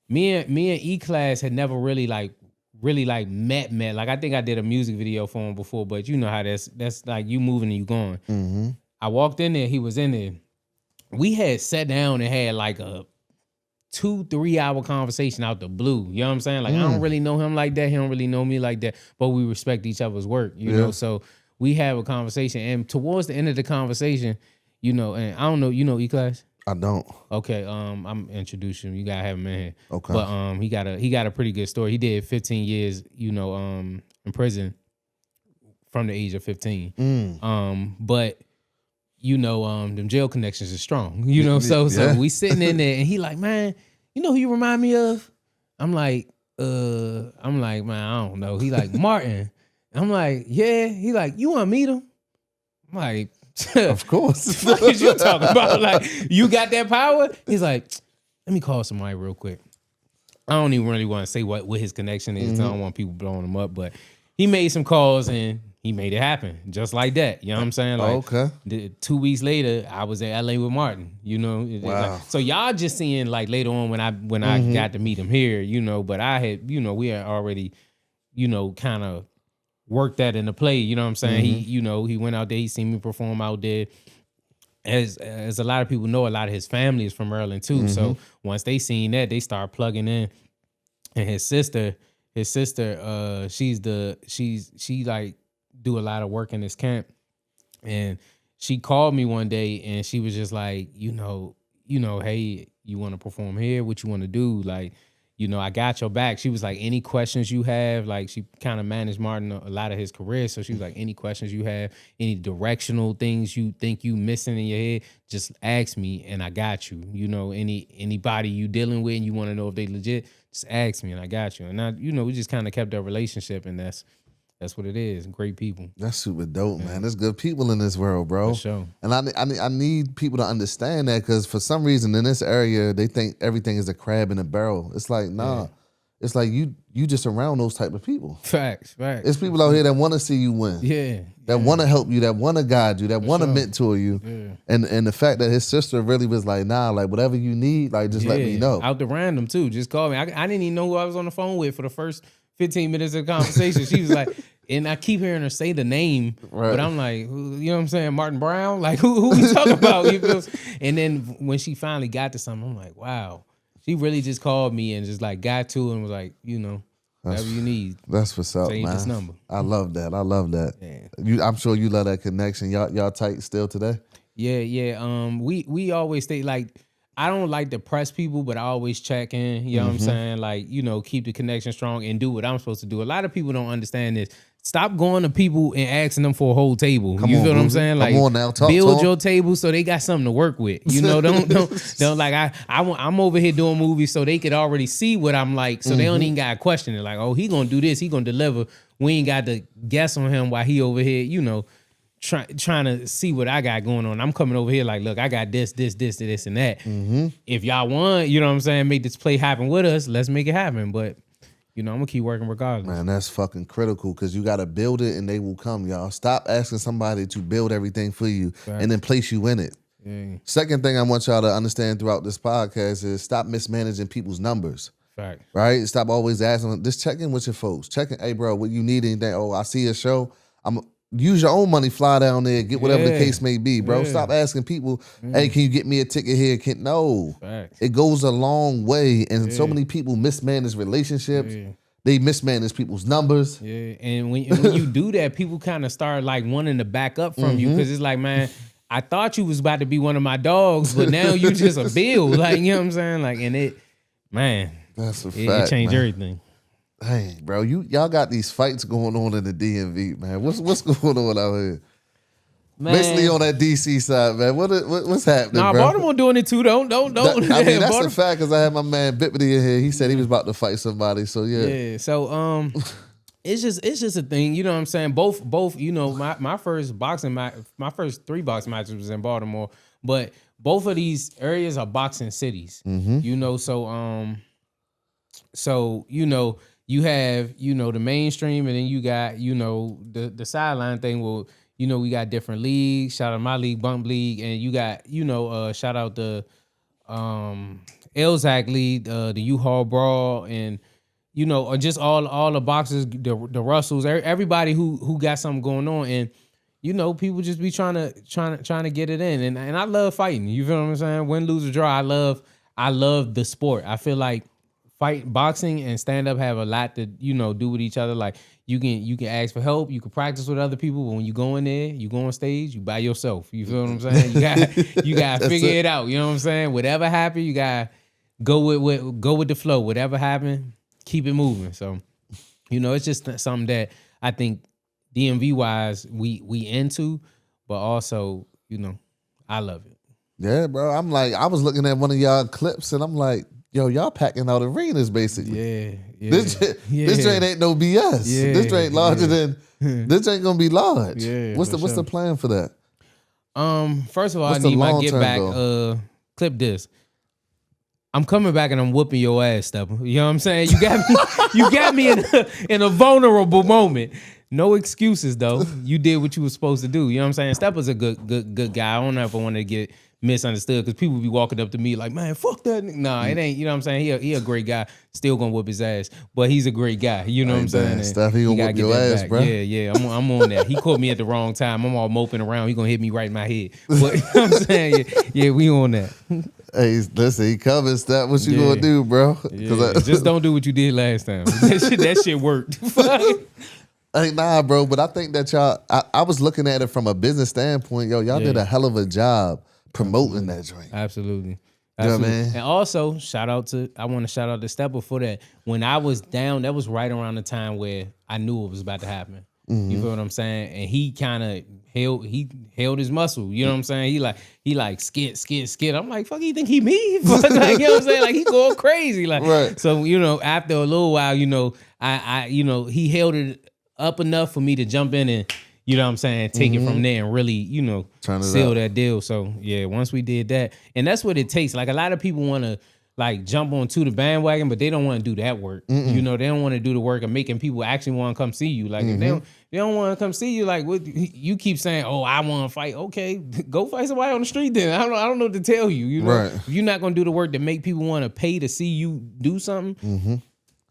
Me and E-Class had never really met. Like, I think I did a music video for him before, but you know how that's like you moving and you going. Mm-hmm. I walked in there. He was in there. We had sat down and had like a 2-3 hour conversation out the blue. You know what I'm saying? Like, I don't really know him like that. He don't really know me like that, but we respect each other's work, you know? So we have a conversation, and towards the end of the conversation, you know, and I don't know, you know E-Class? I don't. Okay, I'm introducing him. You gotta have him in here. Okay. But he got a pretty good story. He did 15 years, you know, in prison from the age of 15. But you know, them jail connections are strong. You know, so we sitting in there, and he like, man, you know who you remind me of? I'm like, man, I don't know. He like, Martin. I'm like, yeah. He like, you want to meet him? I'm like, of course. What is you talking about? Like, you got that power? He's like, let me call somebody real quick. I don't even really want to say what his connection is. I don't want people blowing him up, but he made some calls and he made it happen just like that. You know what I'm saying? Like, okay. 2 weeks later, I was in LA with Martin. You know, wow. Like, so y'all just seeing like later on when I got to meet him here. You know, but I had, you know, we had already, you know, kind of worked that into play. You know what I'm saying? He, you know, he went out there. He seen me perform out there. As a lot of people know, a lot of his family is from Maryland too. So once they seen that, they start plugging in. And his sister, she like do a lot of work in this camp, and she called me one day and she was just like, you know, hey, you want to perform here? What you want to do? Like, you know, I got your back. She was like, any questions you have, like she kind of managed Martin a lot of his career. So she was like, any questions you have, any directional things you think you missing in your head, just ask me and I got you. You know, anybody you dealing with and you want to know if they legit, just ask me and I got you. And I, you know, we just kind of kept our relationship, and that's what it is. Great people. That's super dope, man. There's good people in this world, bro. For sure. And I need people to understand that, because for some reason in this area, they think everything is a crab in a barrel. It's like, nah. Yeah. It's like you just around those type of people. Facts. It's people out here that want to see you win. Yeah. That want to help you, that want to guide you, that want to mentor you. Yeah. And the fact that his sister really was like, nah, like whatever you need, like just let me know. Out the random too. Just call me. I didn't even know who I was on the phone with for the first 15 minutes of the conversation. She was like, and I keep hearing her say the name, but I'm like, you know what I'm saying? Martin Brown? Like, who we talking about? You feel? And then when she finally got to something, I'm like, wow. She really just called me and just like got to it and was like, you know, whatever you need. That's what's up, save man. This number. I love that. Yeah. I'm sure you love that connection. Y'all tight still today? Yeah. We always stay like, I don't like to press people, but I always check in. You know what I'm saying? Like, you know, keep the connection strong and do what I'm supposed to do. A lot of people don't understand this. Stop going to people and asking them for a whole table. You feel what I'm saying? Like, come on now, build your table so they got something to work with. You know, don't like I'm over here doing movies so they could already see what I'm like, so they don't even got to question it. Like, oh, he gonna do this, he gonna deliver. We ain't got to guess on him while he over here, you know, trying to see what I got going on. I'm coming over here like, look, I got this, and that. If y'all want, you know what I'm saying, make this play happen with us, let's make it happen. But you know, I'm gonna keep working regardless. Man, that's fucking critical, because you gotta build it and they will come, y'all. Stop asking somebody to build everything for you and then place you in it. Second thing I want y'all to understand throughout this podcast is stop mismanaging people's numbers. Right? Stop always asking. Just check in with your folks. Check in, hey bro, what you need, anything? Oh, I see a show. Use your own money, fly down there, get whatever the case may be, bro. Stop asking people, hey, can you get me a ticket here? No. It goes a long way, and so many people mismanage relationships. They mismanage people's numbers. Yeah, and when you do that, people kind of start like wanting to back up from you because it's like, man, I thought you was about to be one of my dogs, but now you just a bill. Like, you know what I'm saying? Like, and it, man, That's a fact. It changed man. everything. Hey, bro, y'all got these fights going on in the DMV, man. What's going on out here? Man. Basically on that DC side, man. What's happening, Nah, bro? Baltimore doing it too. Don't. I mean, that's a fact because I had my man Bippity in here. He said he was about to fight somebody. So yeah. Yeah. So it's just a thing. You know what I'm saying? Both. You know, my first boxing match, my first 3 boxing matches was in Baltimore, but both of these areas are boxing cities. You know, so you know, you have, you know, the mainstream, and then you got, you know, the sideline thing. Well, you know, we got different leagues. Shout out my league, Bump League, and you got, you know, shout out the LZAC League, the U-Haul Brawl, and you know, or just all the boxers, the Russells, everybody who got something going on, and you know, people just be trying to get it in, and I love fighting. You feel what I'm saying? Win, lose, or draw, I love the sport. I feel like boxing and stand up have a lot to, you know, do with each other. Like you can ask for help, you can practice with other people, but when you go in there, you go on stage, you by yourself. You feel what I'm saying? You got to figure it out. You know what I'm saying? Whatever happened, you got to go with the flow. Whatever happened, keep it moving. So, you know, it's just something that I think DMV wise we into, but also, you know, I love it. Yeah, bro. I'm like, I was looking at one of y'all clips and I'm like, yo, y'all packing out arenas basically. Yeah. This joint ain't no BS. Yeah, this joint larger than this ain't gonna be large. Yeah, what's the plan for that? First of all, What's I need the my long get term back. goal? Clip this. I'm coming back and I'm whooping your ass, Stepper. You know what I'm saying? You got me in a vulnerable moment. No excuses though. You did what you were supposed to do. You know what I'm saying? Stepper's a good guy. I don't know if I want to get misunderstood because people be walking up to me like, man, fuck that. Nah, it ain't. You know what I'm saying? He a great guy. Still gonna whoop his ass, but he's a great guy. You know what I'm saying? Steph, he gonna whoop your ass, bro. Yeah. I'm on that. He caught me at the wrong time. I'm all moping around. He gonna hit me right in my head. But you know what I'm saying? Yeah, we on that. Hey, listen, he coming. Steph, what you gonna do, bro? Yeah. Just don't do what you did last time. That shit worked. Hey, nah, bro, but I think that y'all, I was looking at it from a business standpoint. Yo, y'all did a hell of a job promoting that joint. Absolutely. You know what I mean? And also, I want to shout out to Stepper for that. When I was down, that was right around the time where I knew it was about to happen. You feel what I'm saying? And he kind of held his muscle. You know what I'm saying? He like skit. I'm like, fuck, you think he me? Like, you know what I'm saying? Like he going crazy. Like, right. So, you know, after a little while, you know, I you know, he held it up enough for me to jump in and, you know what I'm saying, take it from there and really, you know, seal that deal. So yeah, once we did that, and that's what it takes. Like a lot of people want to like jump onto the bandwagon, but they don't want to do that work. You know, they don't want to do the work of making people actually want to come see you. Like if they don't want to come see you, like what you keep saying, oh, I want to fight. Okay, go fight somebody on the street then. I don't know what to tell you. You know, if you're not gonna do the work to make people want to pay to see you do something.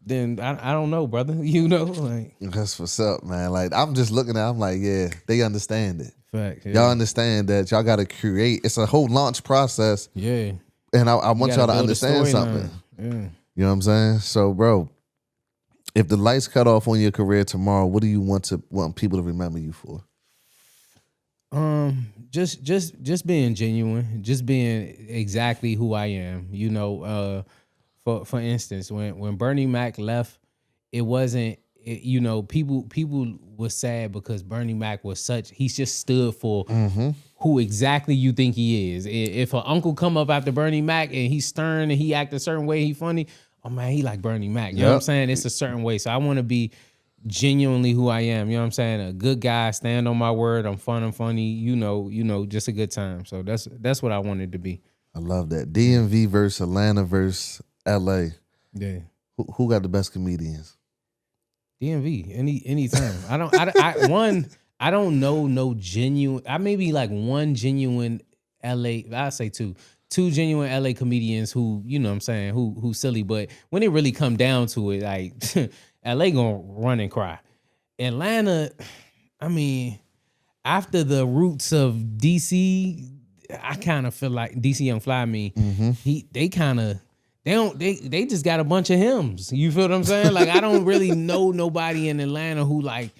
Then I don't know, brother. You know, like that's what's up, man. Like I'm just looking at, I'm like, yeah, they understand it. Fact, yeah. Y'all understand that y'all got to create. It's a whole launch process. Yeah, and I want y'all to understand something. Yeah, you know what I'm saying. So, bro, if the lights cut off on your career tomorrow, what do you want people to remember you for? Just being genuine, just being exactly who I am. You know, For instance, when Bernie Mac left, it wasn't, you know, people were sad because Bernie Mac was he just stood for who exactly you think he is. If an uncle come up after Bernie Mac and he's stern and he act a certain way, he funny, oh man, he like Bernie Mac. You know what I'm saying? It's a certain way. So I want to be genuinely who I am. You know what I'm saying? A good guy, stand on my word. I'm fun and funny. You know, just a good time. So that's what I wanted to be. I love that. DMV versus Atlanta versus LA. Yeah. Who got the best comedians? DMV. Anytime. I don't know no genuine. I maybe like one genuine LA. I say two genuine LA comedians who, you know what I'm saying, who silly, but when it really come down to it, like LA gonna run and cry. Atlanta, I mean, after the roots of DC, I kind of feel like DC Young Fly they They just got a bunch of hymns. You feel what I'm saying? Like I don't really know nobody in Atlanta who like.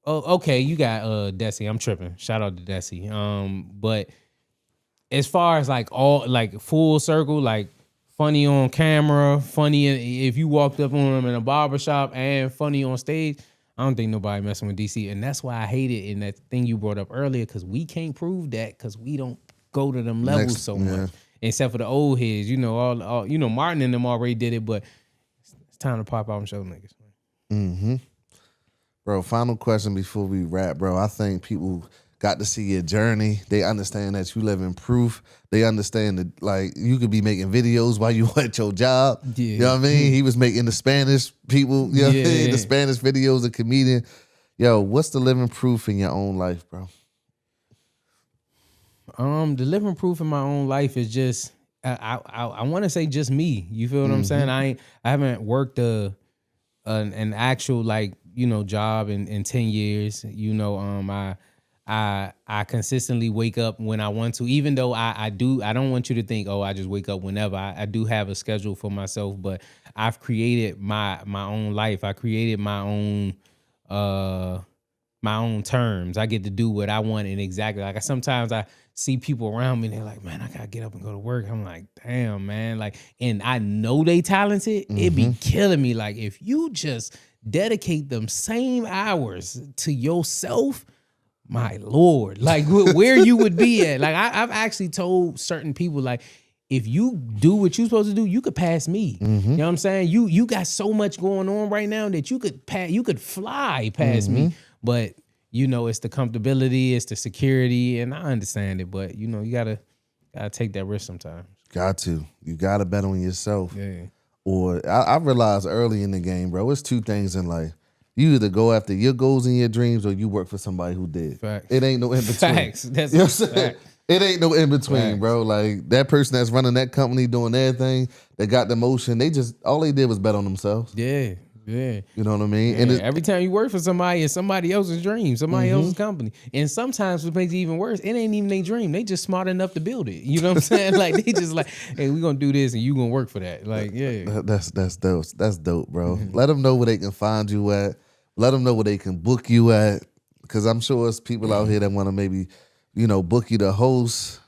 Oh, okay, you got Desi. I'm tripping. Shout out to Desi. But as far as like all like full circle, like funny on camera, funny if you walked up on him in a barbershop and funny on stage, I don't think nobody messing with DC. And that's why I hate it in that thing you brought up earlier, because we can't prove that because we don't go to them levels so much. Except for the old heads, you know, all you know, Martin and them already did it, but it's time to pop out and show niggas. Mm-hmm. Bro, final question before we wrap, bro. I think people got to see your journey. They understand that you live in proof. They understand that, like, you could be making videos while you at your job. Yeah. You know what I mean? He was making the Spanish people, you know what I mean? The Spanish videos, a comedian. Yo, what's the living proof in your own life, bro? The living proof in my own life is just, I want to say just me. You feel what I'm saying? I haven't worked an actual, like, you know, job in 10 years. You know, I consistently wake up when I want to, even though I don't want you to think, oh, I just wake up whenever. I do have a schedule for myself, but I've created my own life. I created my own terms. I get to do what I want, and exactly like sometimes I see people around me and they're like, man, I gotta get up and go to work. I'm like, damn, man. Like, and I know they talented. It be killing me. Like, if you just dedicate them same hours to yourself, my Lord, like where you would be at. Like I've actually told certain people, like, if you do what you're supposed to do, you could pass me. You know what I'm saying? You got so much going on right now that you could fly past me. But you know, it's the comfortability, it's the security, and I understand it. But you know, you gotta take that risk sometimes. You gotta bet on yourself. Yeah. Or I realized early in the game, bro, it's two things in life. You either go after your goals and your dreams, or you work for somebody who did. Facts. It ain't no in between. Facts. That's you know what I'm saying? It ain't no in between, bro. Like, that person that's running that company, doing their thing, they got the motion. All they did was bet on themselves. Yeah. Yeah. You know what I mean? Yeah. And every time you work for somebody, it's somebody else's dream, somebody else's company. And sometimes what makes it even worse, it ain't even their dream. They just smart enough to build it. You know what I'm saying? Like, they just like, hey, we're going to do this and you going to work for that. Like, yeah. That's dope. That's dope, bro. Let them know where they can find you at. Let them know where they can book you at. Because I'm sure it's people out here that want to maybe, you know, book you to host,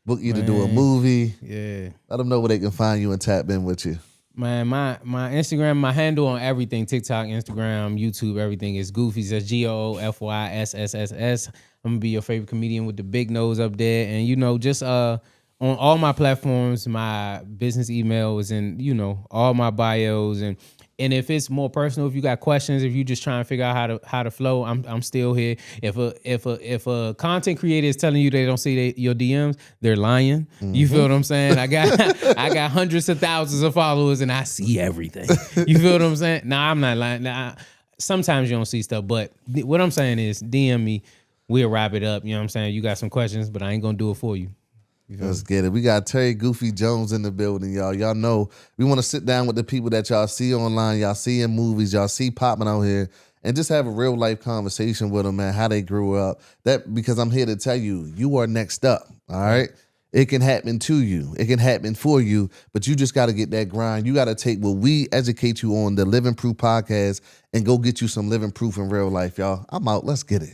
book you to do a movie. Yeah. Let them know where they can find you and tap in with you. Man, my Instagram, my handle on everything, TikTok, Instagram, YouTube, everything is Goofys. That's GOOFYSSSS. I'm gonna be your favorite comedian with the big nose up there. And you know, just on all my platforms, my business email is in, you know, all my bios. And if it's more personal, if you got questions, if you just trying to figure out how to flow, I'm still here. If a content creator is telling you they don't see your DMs, they're lying. You feel what I'm saying? I got hundreds of thousands of followers and I see everything. You feel what I'm saying? Nah, I'm not lying. Nah, sometimes you don't see stuff, but what I'm saying is DM me. We'll wrap it up. You know what I'm saying? You got some questions, but I ain't gonna do it for you. Let's get it. We got Terry Goofy Jones in the building, y'all. Y'all know we want to sit down with the people that y'all see online, y'all see in movies, y'all see popping out here, and just have a real life conversation with them, man, how they grew up. Because I'm here to tell you, you are next up, all right? It can happen to you. It can happen for you, but you just got to get that grind. You got to take what we educate you on the Living Proof podcast and go get you some living proof in real life, y'all. I'm out. Let's get it.